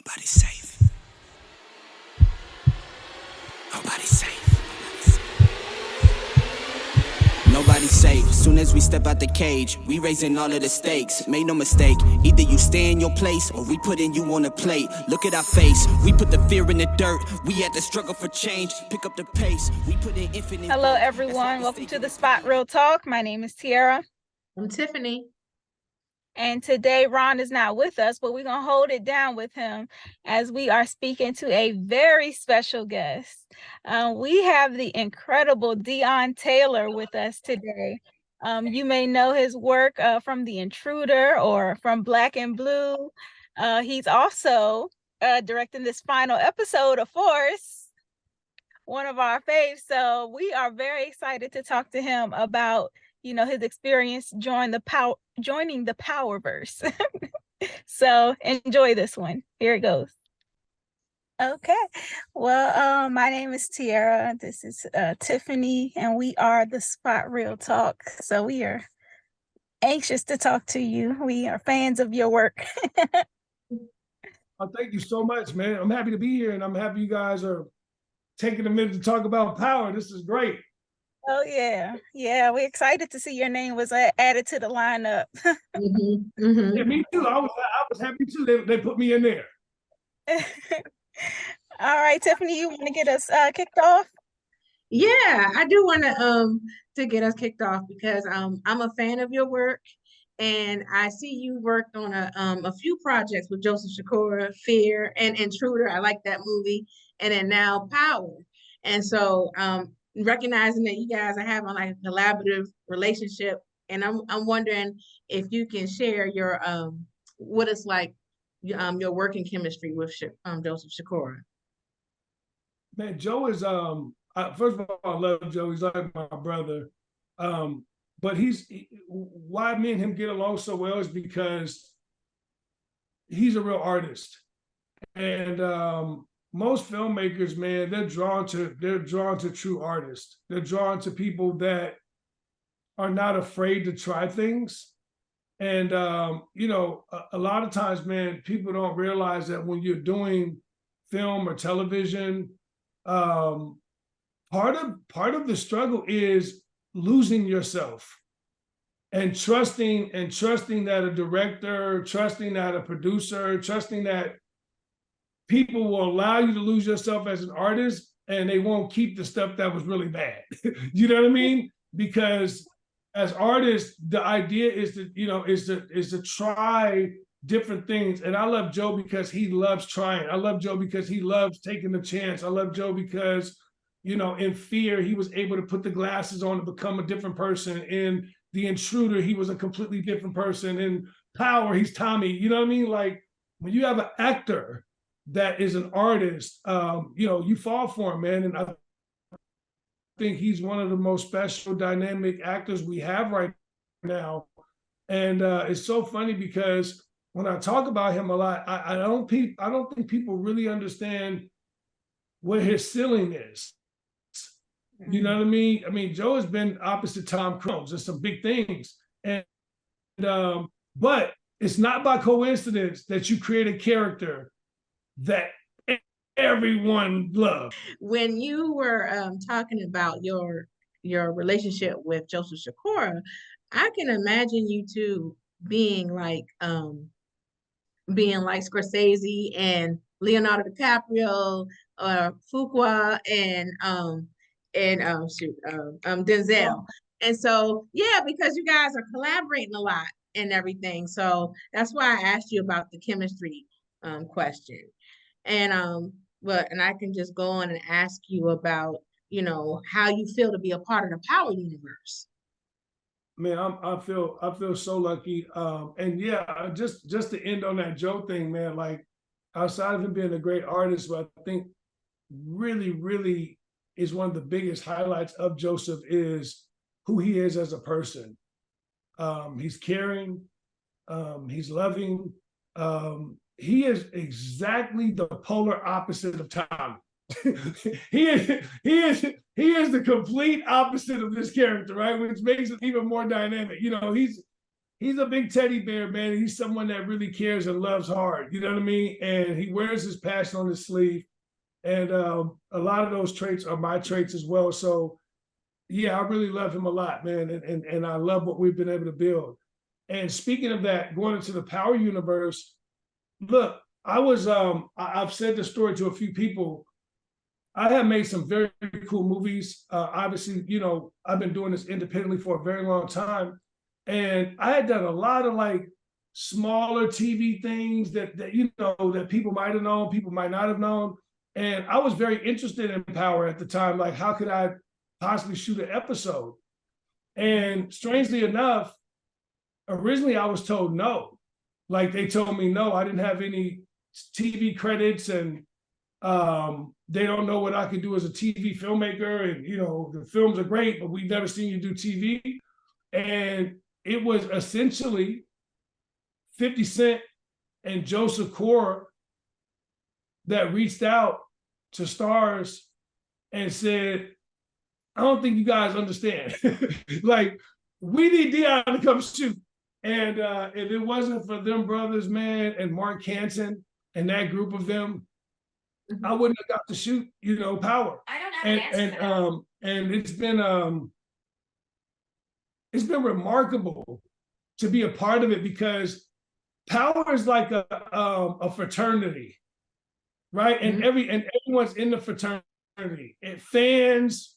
Nobody's safe. Nobody's safe. Nobody's safe. Soon as we step out the cage, we raising all of the stakes. Make no mistake, either you stay in your place or we putting you on a plate. Look at our face, we put the fear in the dirt. We had to struggle for change, pick up the pace. We put in infinite. Hello, everyone. Welcome to the Spot Real Talk. My name is Tiara. I'm Tiffany. And today Ron is not with us, but we're going to hold it down with him as we are speaking to a very special guest. We have the incredible Deon Taylor with us today. You may know his work from The Intruder or from Black and Blue. He's also directing this final episode of Force, one of our faves. So we are very excited to talk to him about his experience joining the Powerverse. So enjoy this one. Here it goes. Okay. Well, my name is Tiara. This is Tiffany, and we are the Spot Real Talk. So we are anxious to talk to you. We are fans of your work. Thank you so much, man. I'm happy to be here, and I'm happy you guys are taking a minute to talk about power. This is great. Oh, yeah. Yeah, we're excited to see your name was added to the lineup. Yeah, me too. I was happy too. They put me in there. All right, Tiffany, you want to get us kicked off? Yeah, I do want to get us kicked off because I'm a fan of your work, and I see you worked on a few projects with Joseph Shakur, Fear and Intruder. I like that movie, and then now Power. And so recognizing that you guys are having like a collaborative relationship, and I'm wondering if you can share your what it's like your working chemistry with Joseph Shakur. Man, Joe is first of all, I love Joe. He's like my brother. But why me and him get along so well is because he's a real artist. And most filmmakers, man, they're drawn to true artists. They're drawn to people that are not afraid to try things. And a lot of times, man, people don't realize that when you're doing film or television, part of the struggle is losing yourself and trusting that a director, trusting that a producer, trusting that people will allow you to lose yourself as an artist, and they won't keep the stuff that was really bad. You know what I mean? Because as artists, the idea is to try different things. And I love Joe because he loves trying. I love Joe because he loves taking the chance. I love Joe because, in Fear, he was able to put the glasses on to become a different person. In The Intruder, he was a completely different person. In Power, he's Tommy. You know what I mean? Like, when you have an actor that is an artist, you fall for him, man. And I think he's one of the most special, dynamic actors we have right now. And it's so funny because when I talk about him a lot, I don't think people really understand where his ceiling is. You know what I mean? I mean, Joe has been opposite Tom Cruise in some big things, and but it's not by coincidence that you create a character that everyone loves. When you were talking about your relationship with Joseph Shakur, I can imagine you two being like Scorsese and Leonardo DiCaprio, Fuqua and Denzel. And so, yeah, because you guys are collaborating a lot and everything. So that's why I asked you about the chemistry question. And I can just go on and ask you about, how you feel to be a part of the Power universe. Man, I feel so lucky. And yeah, just to end on that Joe thing, man, like outside of him being a great artist, but I think really, really is one of the biggest highlights of Joseph is who he is as a person. He's caring, he's loving. He is exactly the polar opposite of Tom. he is the complete opposite of this character, right? Which makes it even more dynamic. He's he's a big teddy bear, man. He's someone that really cares and loves hard. You know what I mean? And he wears his passion on his sleeve. And a lot of those traits are my traits as well. So yeah, I really love him a lot, man. And I love what we've been able to build. And speaking of that, going into the power universe, look, I've said this story to a few people. I have made some very cool movies. Obviously, you know, I've been doing this independently for a very long time. And I had done a lot of like smaller TV things that you know, that people might have known, people might not have known. And I was very interested in power at the time. Like, how could I possibly shoot an episode? And strangely enough, originally I was told no. Like, they told me no, I didn't have any TV credits, and they don't know what I could do as a TV filmmaker. And, you know, the films are great, but we've never seen you do TV. And it was essentially 50 Cent and Joseph Shakur that reached out to Stars and said, I don't think you guys understand. Like, we need Deon to come shoot. And if it wasn't for them brothers, man, and Mark Canton and that group of them, I wouldn't have got to shoot, you know, Power. I don't have an answer for that. And it's been remarkable to be a part of it, because Power is like a fraternity, right? And everyone's in the fraternity. And fans,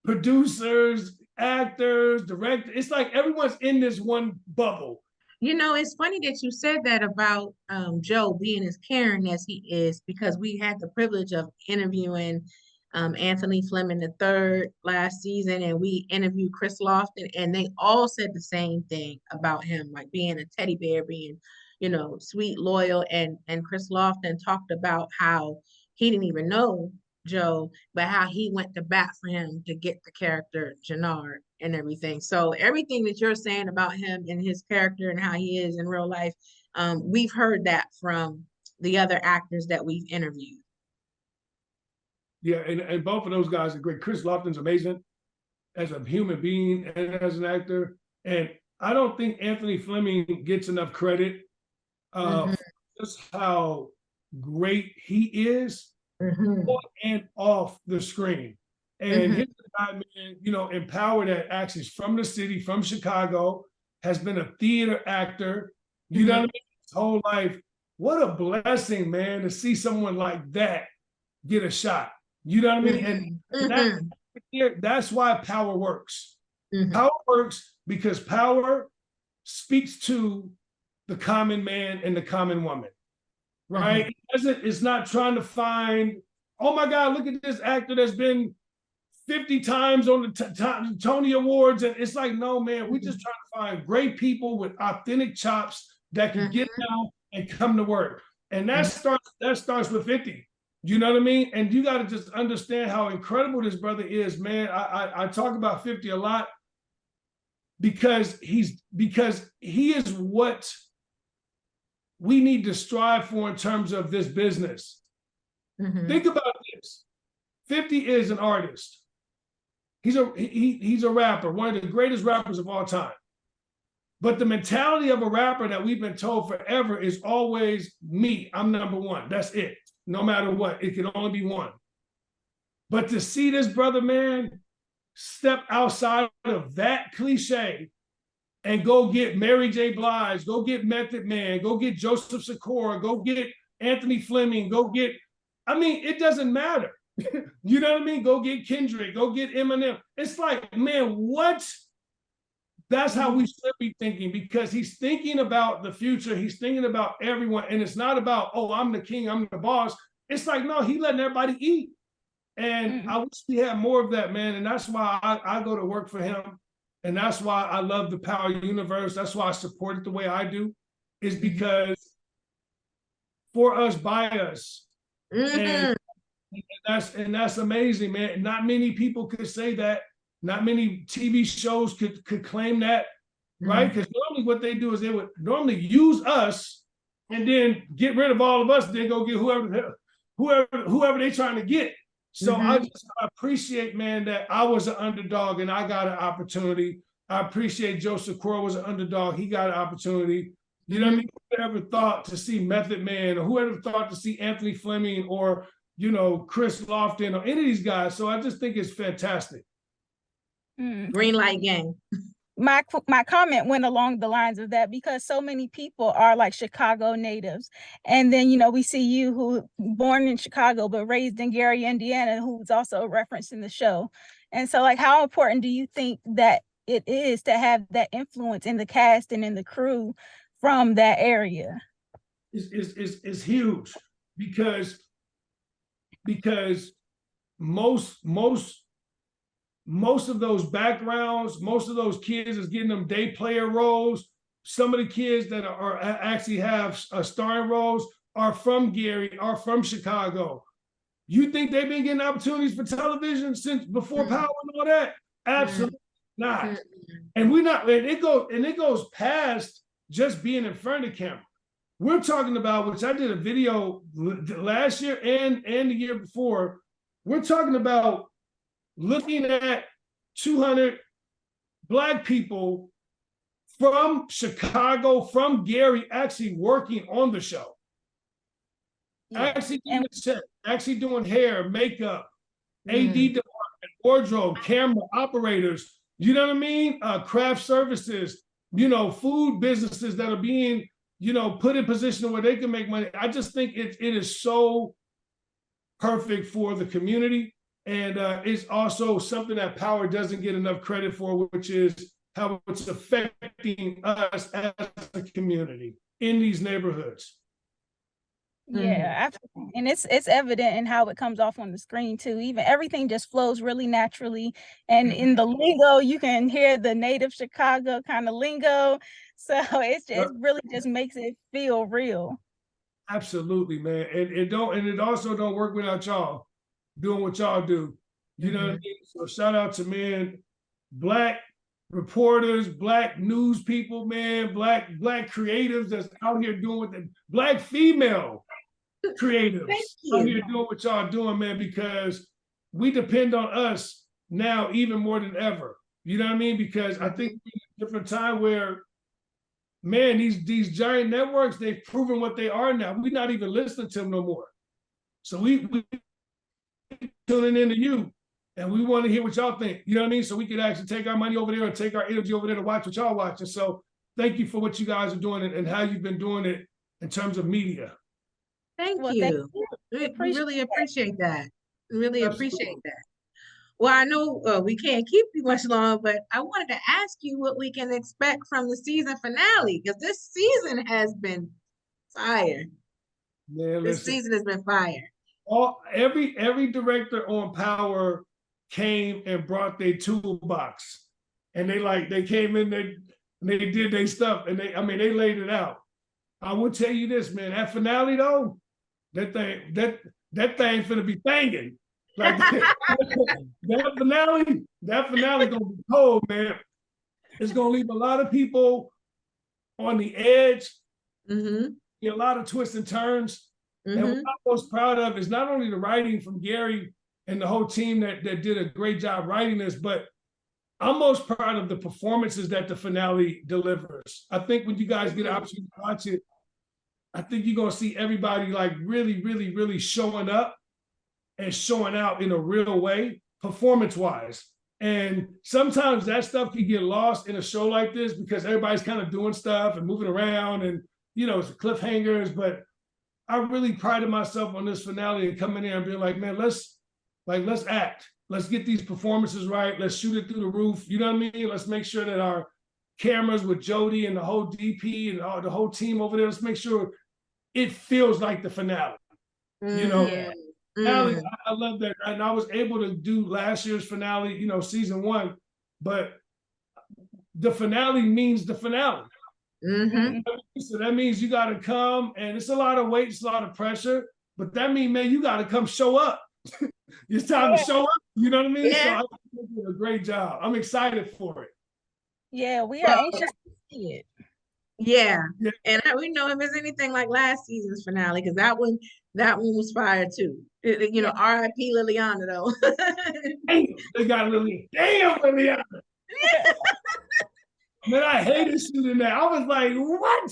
producers, actors, directors. It's like everyone's in this one bubble. You know, it's funny that you said that about Joe being as caring as he is, because we had the privilege of interviewing Anthony Fleming III last season, and we interviewed Chris Lofton, and they all said the same thing about him, like being a teddy bear, being, you know, sweet, loyal. And Chris Lofton talked about how he didn't even know Joe, but how he went to bat for him to get the character Jannard and everything. So everything that you're saying about him and his character and how he is in real life, we've heard that from the other actors that we've interviewed. Yeah, and both of those guys are great. Chris Lofton's amazing as a human being and as an actor. And I don't think Anthony Fleming gets enough credit for just how great he is on and off the screen. And he's a guy, man, you know, in Power that acts is from the city, from Chicago, has been a theater actor, you know what I mean, his whole life. What a blessing, man, to see someone like that get a shot. You know what I mean? And that's why Power works. Power works because Power speaks to the common man and the common woman, right? It's not trying to find, oh my God, look at this actor that's been 50 times on the Tony Awards. And it's like, no, man, we just trying to find great people with authentic chops that can get down and come to work. And that starts with 50. You know what I mean? And you got to just understand how incredible this brother is, man. I talk about 50 a lot because he is what we need to strive for in terms of this business. Think about this. 50 is an artist. He's a rapper, one of the greatest rappers of all time. But the mentality of a rapper that we've been told forever is always me. I'm number one. That's it. No matter what, it can only be one. But to see this brother, man, step outside of that cliche and go get Mary J. Blige, go get Method Man, go get Joseph Shakur, go get Anthony Fleming, go get, I mean, it doesn't matter. You know what I mean? Go get Kendrick, go get Eminem. It's like, man, what? That's how we should be thinking, because he's thinking about the future. He's thinking about everyone. And it's not about, oh, I'm the king, I'm the boss. It's like, no, he letting everybody eat. And I wish we had more of that, man. And that's why I go to work for him. And that's why I love the Power universe. That's why I support it the way I do, is because for us, by us. And that's amazing, man. Not many people could say that. Not many TV shows could claim that, right? Because normally what they do is they would normally use us and then get rid of all of us, then go get whoever they're trying to get. So I appreciate, man, that I was an underdog and I got an opportunity. I appreciate Joseph Shakur was an underdog. He got an opportunity. You know what I mean? Whoever thought to see Method Man, or whoever thought to see Anthony Fleming, or Chris Lofton, or any of these guys. So I just think it's fantastic. Green light gang. My comment went along the lines of that, because so many people are like Chicago natives, and then we see you, who born in Chicago but raised in Gary, Indiana, who's also referenced in the show. And so, like, how important do you think that it is to have that influence in the cast and in the crew from that area? Is huge, because most of those backgrounds, most of those kids is getting them day player roles. Some of the kids that are actually have starring roles are from Gary, are from Chicago. You think they've been getting opportunities for television since before Power and all that? Absolutely not. And it goes past just being in front of the camera. We're talking about, which I did a video last year and the year before. We're talking about looking at 200 Black people from Chicago, from Gary, actually working on the show. Actually doing set, actually doing hair, makeup, AD department, wardrobe, camera operators, you know what I mean? Craft services, food businesses that are being, put in position where they can make money. I just think it is so perfect for the community. And it's also something that Power doesn't get enough credit for, which is how it's affecting us as a community in these neighborhoods. Yeah, absolutely. And it's evident in how it comes off on the screen too. Even everything just flows really naturally. And in the lingo, you can hear the native Chicago kind of lingo. So it really just makes it feel real. Absolutely, man. And it also don't work without y'all doing what y'all do. You know what I mean? So shout out to, man, Black reporters, Black news people, man, Black creatives that's out here doing what the Black female creatives out here doing what y'all doing, man, because we depend on us now even more than ever. You know what I mean? Because I think we're in a different time where, man, these giant networks, they've proven what they are now. We're not even listening to them no more. So we tuning into you, and we want to hear what y'all think. You know what I mean? So we could actually take our money over there and take our energy over there to watch what y'all watching. So thank you for what you guys are doing and how you've been doing it in terms of media. Thank you. We really appreciate that. Really appreciate that. Well, I know we can't keep you much longer, but I wanted to ask you what we can expect from the season finale, because this season has been fire. Man, this season has been fire. Every director on Power came and brought their toolbox, and they came in, they did their stuff, and they laid it out. I will tell you this, man, that finale though, that thing finna be banging. Like that finale gonna be cold, man. It's gonna leave a lot of people on the edge. A lot of twists and turns. And what I'm most proud of is not only the writing from Gary and the whole team that did a great job writing this, but I'm most proud of the performances that the finale delivers. I think when you guys get an opportunity to watch it, I think you're gonna see everybody like really, really, really showing up and showing out in a real way, performance-wise. And sometimes that stuff can get lost in a show like this because everybody's kind of doing stuff and moving around and, it's cliffhangers. But I really prided myself on this finale and coming in and being like, man, let's act. Let's get these performances right. Let's shoot it through the roof. You know what I mean? Let's make sure that our cameras with Jody and the whole DP and the whole team over there, let's make sure it feels like the finale. Finale, I love that. And I was able to do last year's finale, season 1, but the finale means the finale. So that means you got to come, and it's a lot of weight, it's a lot of pressure, but that means, man, you got to come show up. It's time to show up. You know what I mean? Yeah. So I think you did a great job. I'm excited for it. Yeah, we are anxious to see it. Yeah. And we know if it's anything like last season's finale, because that one was fire too. R.I.P. Liliana though. Damn, they got Liliana. Damn, Liliana. Man, I hated shooting that. I was like, what?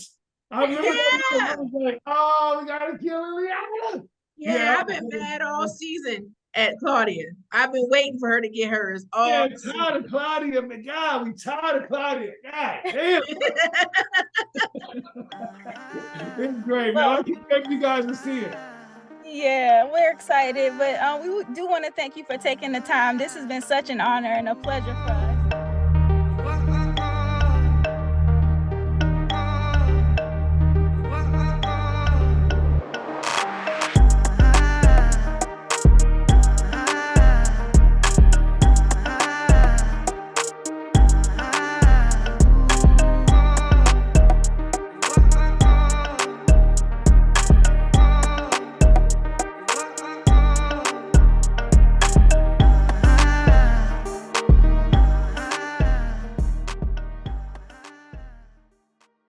I remember I was like, oh, we gotta kill Liliana. Yeah, I've been mad all season at Claudia. I've been waiting for her to get hers all season. Tired of Claudia, man. God, we tired of Claudia. God damn. It's great, man. I can't wait for you guys to see it. Yeah, we're excited, but we do want to thank you for taking the time. This has been such an honor and a pleasure for us.